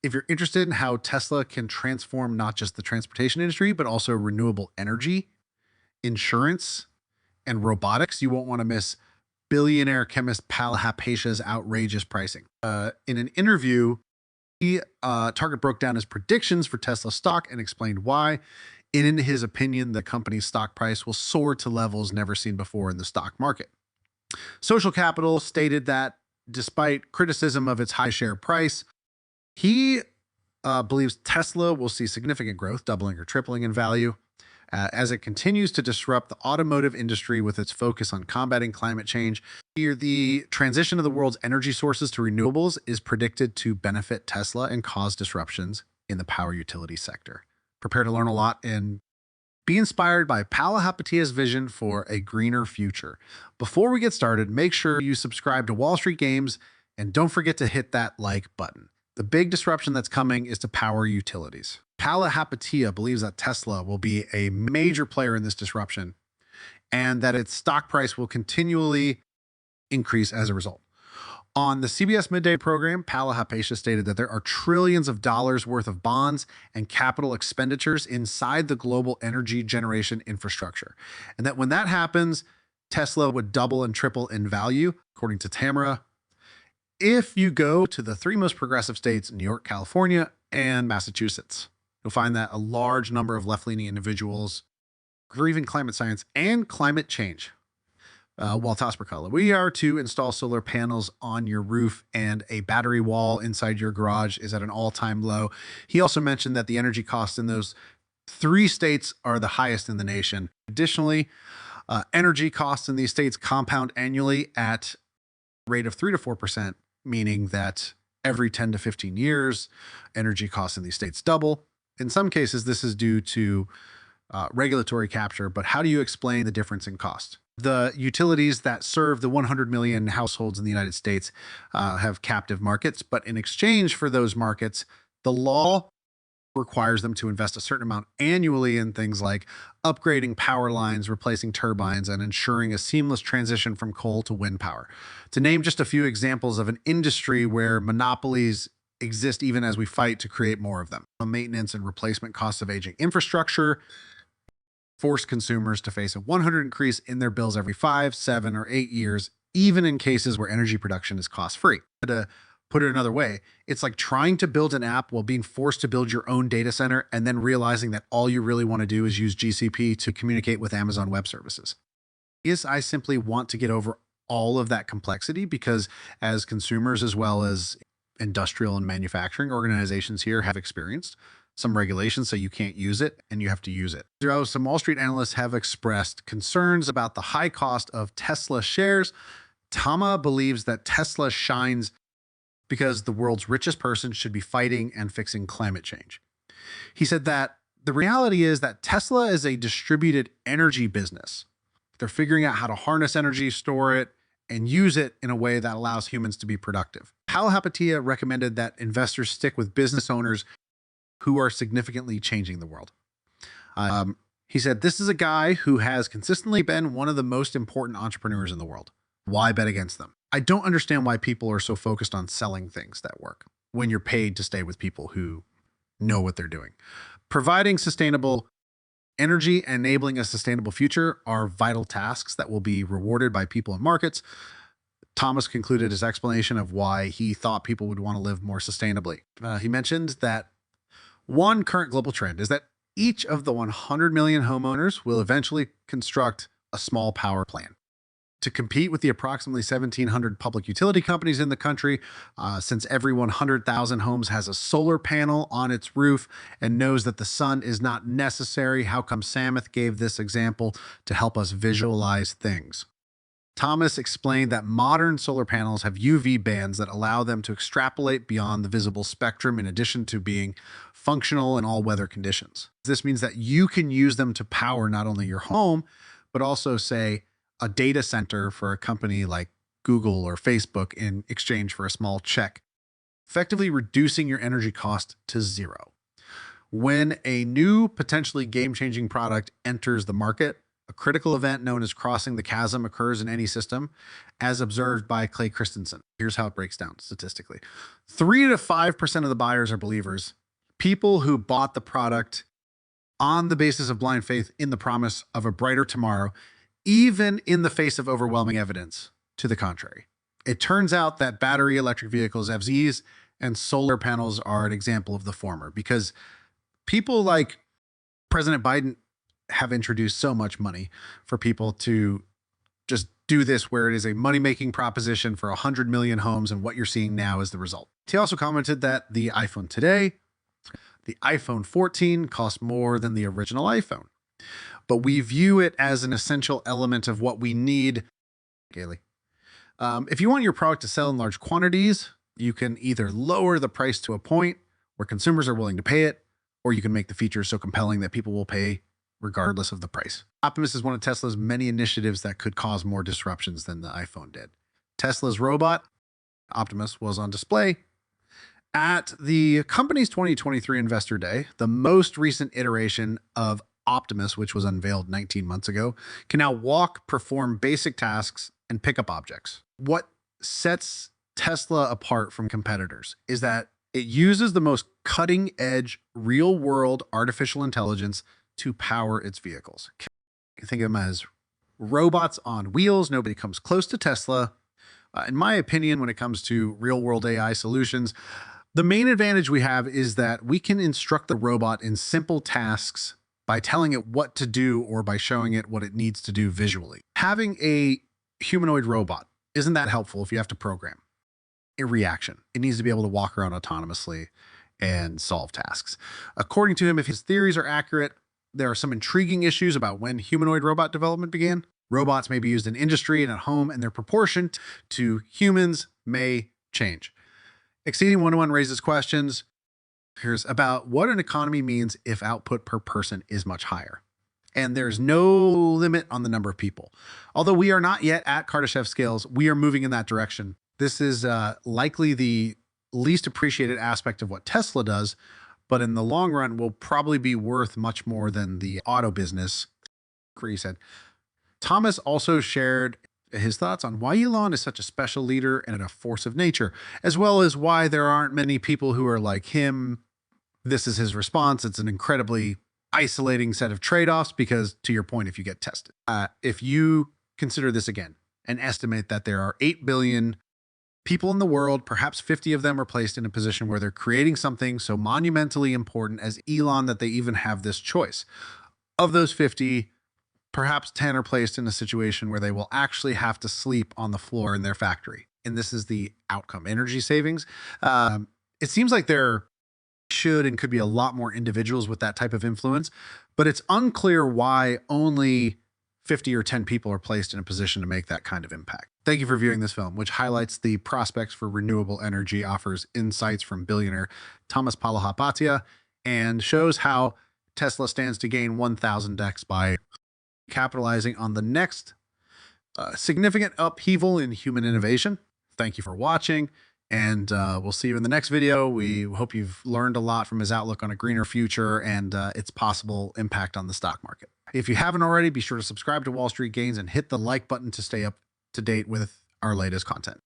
If you're interested in how Tesla can transform not just the transportation industry, but also renewable energy, insurance, and robotics, you won't want to miss billionaire chemist Pal Hapatia's outrageous pricing. In an interview, Target broke down his predictions for Tesla stock and explained why. In his opinion, the company's stock price will soar to levels never seen before in the stock market. Social Capital stated that despite criticism of its high share price, he believes Tesla will see significant growth, doubling or tripling in value, as it continues to disrupt the automotive industry with its focus on combating climate change. Here, the transition of the world's energy sources to renewables is predicted to benefit Tesla and cause disruptions in the power utility sector. Prepare to learn a lot and be inspired by Pal Hapatia's vision for a greener future. Before we get started, make sure you subscribe to Wall Street Games and don't forget to hit that like button. The big disruption that's coming is to power utilities. Pal Hapatia believes that Tesla will be a major player in this disruption and that its stock price will continually increase as a result. On the CBS Midday program, Pal Hapatia stated that there are trillions of dollars worth of bonds and capital expenditures inside the global energy generation infrastructure, and that when that happens, Tesla would double and triple in value, according to Tamara. If you go to the three most progressive states, New York, California, and Massachusetts, you'll find that a large number of left-leaning individuals believe in climate science and climate change. Waltas Percala, we are to install solar panels on your roof, and a battery wall inside your garage is at an all-time low. He also mentioned that the energy costs in those three states are the highest in the nation. Additionally, energy costs in these states compound annually at a rate of 3 to 4%, meaning that every 10 to 15 years, energy costs in these states double. In some cases, this is due to regulatory capture, but how do you explain the difference in cost? The utilities that serve the 100 million households in the United States have captive markets, but in exchange for those markets, the law requires them to invest a certain amount annually in things like upgrading power lines, replacing turbines, and ensuring a seamless transition from coal to wind power. To name just a few examples of an industry where monopolies exist even as we fight to create more of them. Maintenance and replacement costs of aging infrastructure force consumers to face a 100% increase in their bills every 5, 7, or 8 years, even in cases where energy production is cost-free. To put it another way, it's like trying to build an app while being forced to build your own data center and then realizing that all you really want to do is use GCP to communicate with Amazon Web Services. Yes, I simply want to get over all of that complexity because as consumers as well as industrial and manufacturing organizations here have experienced, some regulations say you can't use it and you have to use it. Some Wall Street analysts have expressed concerns about the high cost of Tesla shares. Tama believes that Tesla shines because the world's richest person should be fighting and fixing climate change. He said that the reality is that Tesla is a distributed energy business. They're figuring out how to harness energy, store it, and use it in a way that allows humans to be productive. Pal Hapatia recommended that investors stick with business owners who are significantly changing the world. He said, this is a guy who has consistently been one of the most important entrepreneurs in the world. Why bet against them? I don't understand why people are so focused on selling things that work when you're paid to stay with people who know what they're doing. Providing sustainable energy and enabling a sustainable future are vital tasks that will be rewarded by people in markets. Thomas concluded his explanation of why he thought people would want to live more sustainably. He mentioned that one current global trend is that each of the 100 million homeowners will eventually construct a small power plant to compete with the approximately 1,700 public utility companies in the country. Since every 100,000 homes has a solar panel on its roof and knows that the sun is not necessary, how come Chamath gave this example to help us visualize things? Thomas explained that modern solar panels have UV bands that allow them to extrapolate beyond the visible spectrum in addition to being functional in all weather conditions. This means that you can use them to power not only your home, but also, say, a data center for a company like Google or Facebook in exchange for a small check, effectively reducing your energy cost to zero. When a new, potentially game-changing product enters the market, A critical event known as crossing the chasm occurs in any system, as observed by Clay Christensen. Here's how it breaks down statistically. 3 to 5% of the buyers are believers, people who bought the product on the basis of blind faith in the promise of a brighter tomorrow, even in the face of overwhelming evidence to the contrary. It turns out that battery electric vehicles, FZs, and solar panels are an example of the former, because people like President Biden have introduced so much money for people to just do this, where it is a money-making proposition for 100 million homes, and what you're seeing now is the result. He also commented that the iPhone today, the iPhone 14, costs more than the original iPhone, but we view it as an essential element of what we need. Gaily. If you want your product to sell in large quantities, you can either lower the price to a point where consumers are willing to pay it, or you can make the features so compelling that people will pay regardless of the price. Optimus is one of Tesla's many initiatives that could cause more disruptions than the iPhone did. Tesla's robot, Optimus, was on display at the company's 2023 Investor Day. The most recent iteration of Optimus, which was unveiled 19 months ago, can now walk, perform basic tasks, and pick up objects. What sets Tesla apart from competitors is that it uses the most cutting-edge, real-world artificial intelligence to power its vehicles. You think of them as robots on wheels. Nobody comes close to Tesla. In my opinion, when it comes to real-world AI solutions, the main advantage we have is that we can instruct the robot in simple tasks by telling it what to do, or by showing it what it needs to do visually. Having a humanoid robot isn't that helpful if you have to program a reaction. It needs to be able to walk around autonomously and solve tasks. According to him, if his theories are accurate, there are some intriguing issues about when humanoid robot development began. Robots may be used in industry and at home, and their proportion to humans may change. Exceeding 1-to-1 raises questions. Here's about what an economy means if output per person is much higher. And there's no limit on the number of people. Although we are not yet at Kardashev scales, we are moving in that direction. This is likely the least appreciated aspect of what Tesla does, but in the long run will probably be worth much more than the auto business. He said. Thomas also shared his thoughts on why Elon is such a special leader and a force of nature, as well as why there aren't many people who are like him. This is his response. It's an incredibly isolating set of trade-offs, because to your point, if you get tested, if you consider this again and estimate that there are 8 billion people in the world, perhaps 50 of them are placed in a position where they're creating something so monumentally important as Elon that they even have this choice. Of those 50, perhaps 10 are placed in a situation where they will actually have to sleep on the floor in their factory. And this is the outcome: energy savings. It seems like there should and could be a lot more individuals with that type of influence, but it's unclear why only 50 or 10 people are placed in a position to make that kind of impact. Thank you for viewing this film, which highlights the prospects for renewable energy, offers insights from billionaire Thomas Palahapitiya, and shows how Tesla stands to gain 1,000x by capitalizing on the next significant upheaval in human innovation. Thank you for watching, and we'll see you in the next video. We hope you've learned a lot from his outlook on a greener future and its possible impact on the stock market. If you haven't already, be sure to subscribe to Wall Street Gains and hit the like button to stay up to date with our latest content.